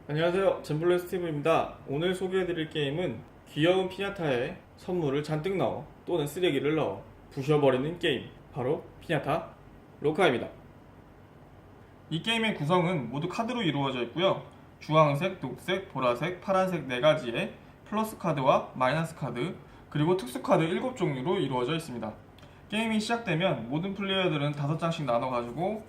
안녕하세요, 젠블레 스티브입니다. 오늘 소개해드릴 게임은 귀여운 피냐타에 선물을 잔뜩 넣어 또는 쓰레기를 넣어 부셔버리는 게임, 바로 피냐타 로카입니다. 이 게임의 구성은 모두 카드로 이루어져 있고요. 주황색, 녹색, 보라색, 파란색 4가지의 플러스 카드와 마이너스 카드, 그리고 특수 카드 7종류로 이루어져 있습니다. 게임이 시작되면 모든 플레이어들은 5장씩 나눠가지고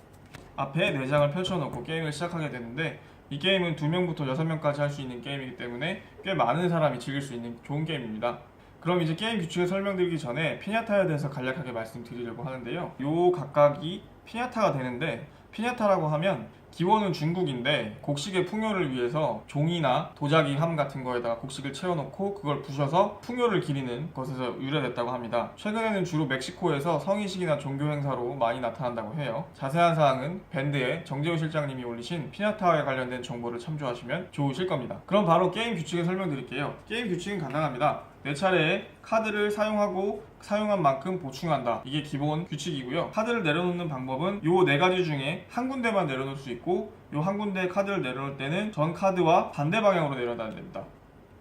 앞에 4장을 펼쳐놓고 게임을 시작하게 되는데, 이 게임은 2명부터 6명까지 할 수 있는 게임이기 때문에 꽤 많은 사람이 즐길 수 있는 좋은 게임입니다. 그럼 이제 게임 규칙을 설명드리기 전에 피냐타에 대해서 간략하게 말씀드리려고 하는데요. 요 각각이 피냐타가 되는데, 피냐타라고 하면 기원은 중국인데 곡식의 풍요를 위해서 종이나 도자기 함 같은 거에다가 곡식을 채워놓고 그걸 부셔서 풍요를 기리는 것에서 유래됐다고 합니다. 최근에는 주로 멕시코에서 성인식이나 종교 행사로 많이 나타난다고 해요. 자세한 사항은 밴드의 정재호 실장님이 올리신 피냐타에 관련된 정보를 참조하시면 좋으실 겁니다. 그럼 바로 게임 규칙을 설명드릴게요. 게임 규칙은 간단합니다. 4차례에 카드를 사용하고 사용한 만큼 보충한다. 이게 기본 규칙이고요. 카드를 내려놓는 방법은 요 4가지 중에 한 군데만 내려놓을 수 있고, 요 한 군데 카드를 내려놓을 때는 전 카드와 반대 방향으로 내려놔야 됩니다.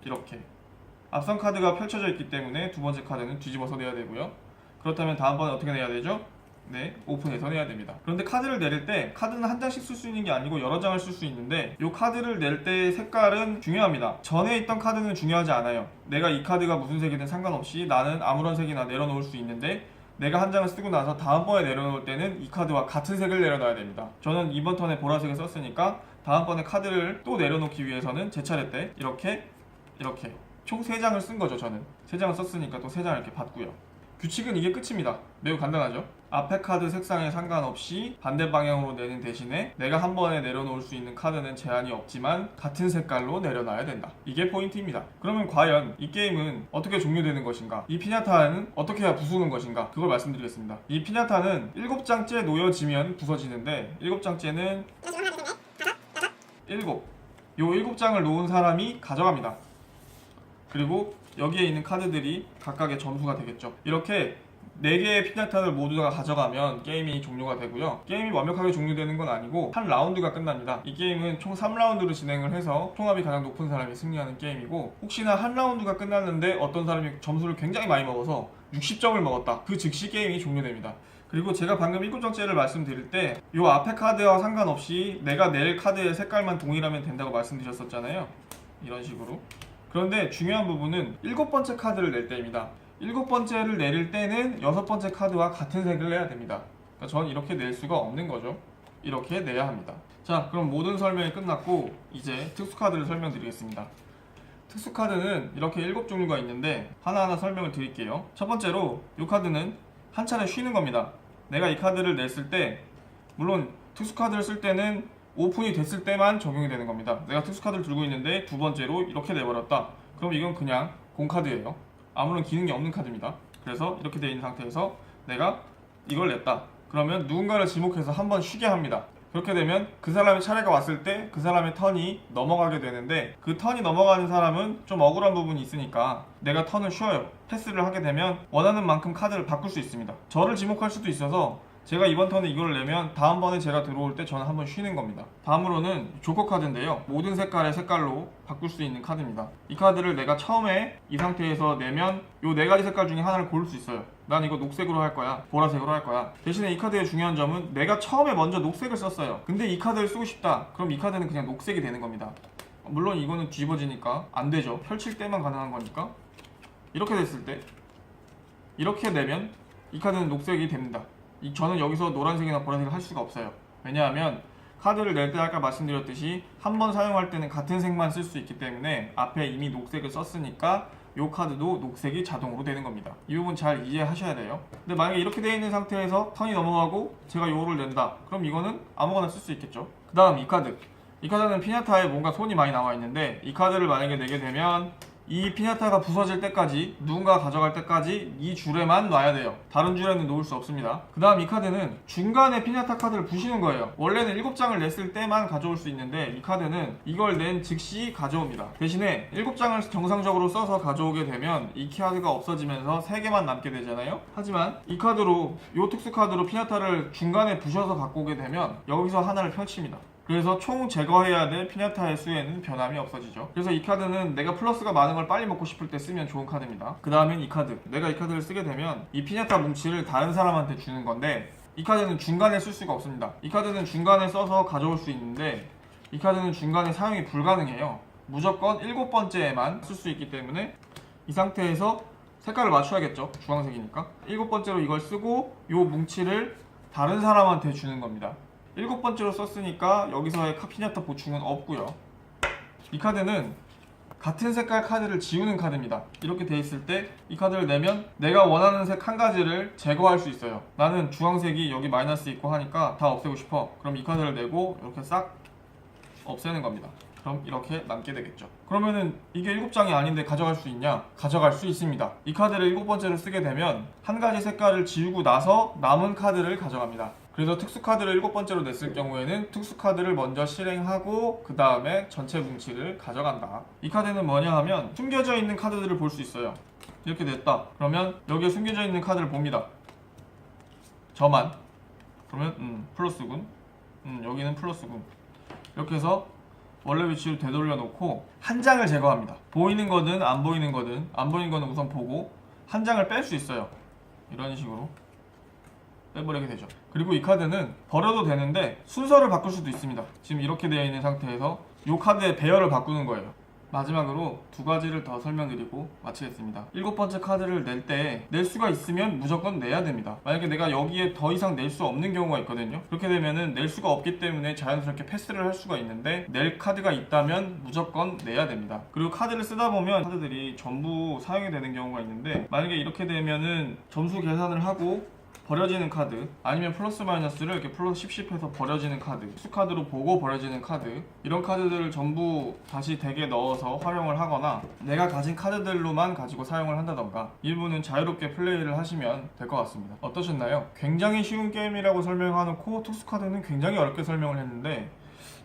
이렇게 앞선 카드가 펼쳐져 있기 때문에 두 번째 카드는 뒤집어서 내야 되고요. 그렇다면 다음번에 어떻게 내야 되죠? 네, 오픈해서 내야 됩니다. 그런데 카드를 내릴 때 카드는 한 장씩 쓸 수 있는 게 아니고 여러 장을 쓸 수 있는데, 이 카드를 낼 때의 색깔은 중요합니다. 전에 있던 카드는 중요하지 않아요. 내가 이 카드가 무슨 색이든 상관없이 나는 아무런 색이나 내려놓을 수 있는데, 내가 한 장을 쓰고 나서 다음번에 내려놓을 때는 이 카드와 같은 색을 내려놔야 됩니다. 저는 이번 턴에 보라색을 썼으니까 다음번에 카드를 또 내려놓기 위해서는 제 차례 때 이렇게 총 3장을 쓴 거죠. 저는 3장을 썼으니까 또 3장을 이렇게 받고요. 규칙은 이게 끝입니다. 매우 간단하죠? 앞에 카드 색상에 상관없이 반대 방향으로 내는 대신에 내가 한 번에 내려놓을 수 있는 카드는 제한이 없지만 같은 색깔로 내려놔야 된다. 이게 포인트입니다. 그러면 과연 이 게임은 어떻게 종료되는 것인가? 이 피냐타는 어떻게 해야 부수는 것인가? 그걸 말씀드리겠습니다. 이 피냐타는 7장째 놓여지면 부서지는데, 7장째는 7. 요 7장을 놓은 사람이 가져갑니다. 그리고 여기에 있는 카드들이 각각의 점수가 되겠죠. 이렇게 4개의 피냐타를 모두 다 가져가면 게임이 종료가 되고요. 게임이 완벽하게 종료되는 건 아니고 한 라운드가 끝납니다. 이 게임은 총 3라운드로 진행을 해서 총합이 가장 높은 사람이 승리하는 게임이고, 혹시나 한 라운드가 끝났는데 어떤 사람이 점수를 굉장히 많이 먹어서 60점을 먹었다, 그 즉시 게임이 종료됩니다. 그리고 제가 방금 7장째를 말씀드릴 때 이 앞에 카드와 상관없이 내가 낼 카드의 색깔만 동일하면 된다고 말씀드렸었잖아요. 이런 식으로. 그런데 중요한 부분은 7번째 카드를 낼 때입니다. 7번째를 내릴 때는 6번째 카드와 같은 색을 내야 됩니다. 그러니까 전 이렇게 낼 수가 없는 거죠. 이렇게 내야 합니다. 자, 그럼 모든 설명이 끝났고 이제 특수카드를 설명드리겠습니다. 특수카드는 이렇게 7종류가 있는데 하나하나 설명을 드릴게요. 첫 번째로 이 카드는 한 차례 쉬는 겁니다. 내가 이 카드를 냈을 때, 물론 특수카드를 쓸 때는 오픈이 됐을 때만 적용이 되는 겁니다. 내가 특수카드를 들고 있는데 두 번째로 이렇게 내버렸다. 그럼 이건 그냥 공카드예요. 아무런 기능이 없는 카드입니다. 그래서 이렇게 되어 있는 상태에서 내가 이걸 냈다. 그러면 누군가를 지목해서 한번 쉬게 합니다. 그렇게 되면 그 사람의 차례가 왔을 때 그 사람의 턴이 넘어가게 되는데, 그 턴이 넘어가는 사람은 좀 억울한 부분이 있으니까 내가 턴을 쉬어요. 패스를 하게 되면 원하는 만큼 카드를 바꿀 수 있습니다. 저를 지목할 수도 있어서 제가 이번 턴에 이걸 내면 다음번에 제가 들어올 때 저는 한번 쉬는 겁니다. 다음으로는 조커 카드인데요. 모든 색깔의 색깔로 바꿀 수 있는 카드입니다. 이 카드를 내가 처음에 이 상태에서 내면 이 4가지 색깔 중에 하나를 고를 수 있어요. 난 이거 녹색으로 할 거야, 보라색으로 할 거야. 대신에 이 카드의 중요한 점은 내가 처음에 먼저 녹색을 썼어요. 근데 이 카드를 쓰고 싶다. 그럼 이 카드는 그냥 녹색이 되는 겁니다. 물론 이거는 뒤집어지니까 안 되죠. 펼칠 때만 가능한 거니까. 이렇게 됐을 때 이렇게 내면 이 카드는 녹색이 됩니다. 저는 여기서 노란색이나 보라색을 할 수가 없어요. 왜냐하면 카드를 낼 때 아까 말씀드렸듯이 한 번 사용할 때는 같은 색만 쓸 수 있기 때문에 앞에 이미 녹색을 썼으니까 이 카드도 녹색이 자동으로 되는 겁니다. 이 부분 잘 이해하셔야 돼요. 근데 만약에 이렇게 되어 있는 상태에서 턴이 넘어가고 제가 요거를 낸다. 그럼 이거는 아무거나 쓸 수 있겠죠. 그 다음 이 카드. 이 카드는 피냐타에 뭔가 손이 많이 나와 있는데, 이 카드를 만약에 내게 되면 이 피냐타가 부서질 때까지, 누군가가 가져갈 때까지 이 줄에만 놔야 돼요. 다른 줄에는 놓을 수 없습니다. 그 다음 이 카드는 중간에 피냐타 카드를 부시는 거예요. 원래는 7장을 냈을 때만 가져올 수 있는데 이 카드는 이걸 낸 즉시 가져옵니다. 대신에 7장을 정상적으로 써서 가져오게 되면 이 카드가 없어지면서 3개만 남게 되잖아요. 하지만 이 카드로, 이 특수 카드로 피냐타를 중간에 부셔서 갖고 오게 되면 여기서 하나를 펼칩니다. 그래서 총 제거해야 될 피냐타의 수에는 변함이 없어지죠. 그래서 이 카드는 내가 플러스가 많은 걸 빨리 먹고 싶을 때 쓰면 좋은 카드입니다. 그 다음엔 이 카드. 내가 이 카드를 쓰게 되면 이 피냐타 뭉치를 다른 사람한테 주는 건데, 이 카드는 중간에 쓸 수가 없습니다. 이 카드는 중간에 써서 가져올 수 있는데, 이 카드는 중간에 사용이 불가능해요. 무조건 7번째에만 쓸 수 있기 때문에 이 상태에서 색깔을 맞춰야겠죠. 주황색이니까. 7번째로 이걸 쓰고 이 뭉치를 다른 사람한테 주는 겁니다. 7번째로 썼으니까 여기서의 피냐타 보충은 없고요. 이 카드는 같은 색깔 카드를 지우는 카드입니다. 이렇게 돼 있을 때 이 카드를 내면 내가 원하는 색 한 가지를 제거할 수 있어요. 나는 주황색이 여기 마이너스 있고 하니까 다 없애고 싶어. 그럼 이 카드를 내고 이렇게 싹 없애는 겁니다. 그럼 이렇게 남게 되겠죠. 그러면은 이게 7장이 아닌데 가져갈 수 있냐? 가져갈 수 있습니다. 이 카드를 7번째로 쓰게 되면 한 가지 색깔을 지우고 나서 남은 카드를 가져갑니다. 그래서 특수카드를 7번째로 냈을 경우에는 특수카드를 먼저 실행하고 그 다음에 전체 뭉치를 가져간다. 이 카드는 뭐냐 하면 숨겨져 있는 카드들을 볼 수 있어요. 이렇게 냈다. 그러면 여기에 숨겨져 있는 카드를 봅니다. 저만. 그러면 플러스군. 여기는 플러스군. 이렇게 해서 원래 위치로 되돌려 놓고 한 장을 제거합니다. 보이는 거든 안 보이는 거든, 안 보이는 거는 우선 보고 한 장을 뺄 수 있어요. 이런 식으로 빼버리게 되죠. 그리고 이 카드는 버려도 되는데 순서를 바꿀 수도 있습니다. 지금 이렇게 되어 있는 상태에서 이 카드의 배열을 바꾸는 거예요. 마지막으로 두 가지를 더 설명드리고 마치겠습니다. 7번째 카드를 낼 때 낼 수가 있으면 무조건 내야 됩니다. 만약에 내가 여기에 더 이상 낼 수 없는 경우가 있거든요. 그렇게 되면은 낼 수가 없기 때문에 자연스럽게 패스를 할 수가 있는데, 낼 카드가 있다면 무조건 내야 됩니다. 그리고 카드를 쓰다 보면 카드들이 전부 사용이 되는 경우가 있는데, 만약에 이렇게 되면은 점수 계산을 하고 버려지는 카드, 아니면 플러스 마이너스를 이렇게 플러스 10 해서 버려지는 카드, 수카드로 보고 버려지는 카드, 이런 카드들을 전부 다시 덱에 넣어서 활용을 하거나 내가 가진 카드들로만 가지고 사용을 한다던가, 일부는 자유롭게 플레이를 하시면 될 것 같습니다. 어떠셨나요? 굉장히 쉬운 게임이라고 설명해놓고 특수카드는 굉장히 어렵게 설명을 했는데,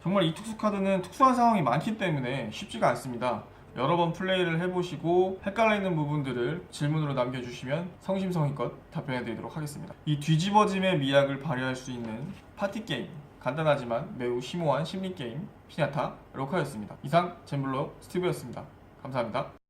정말 이 특수카드는 특수한 상황이 많기 때문에 쉽지가 않습니다. 여러 번 플레이를 해보시고 헷갈리는 부분들을 질문으로 남겨주시면 성심성의껏 답변해드리도록 하겠습니다. 이 뒤집어짐의 미학을 발휘할 수 있는 파티게임, 간단하지만 매우 심오한 심리게임 피냐타 로카였습니다. 이상 젠블러 스티브였습니다. 감사합니다.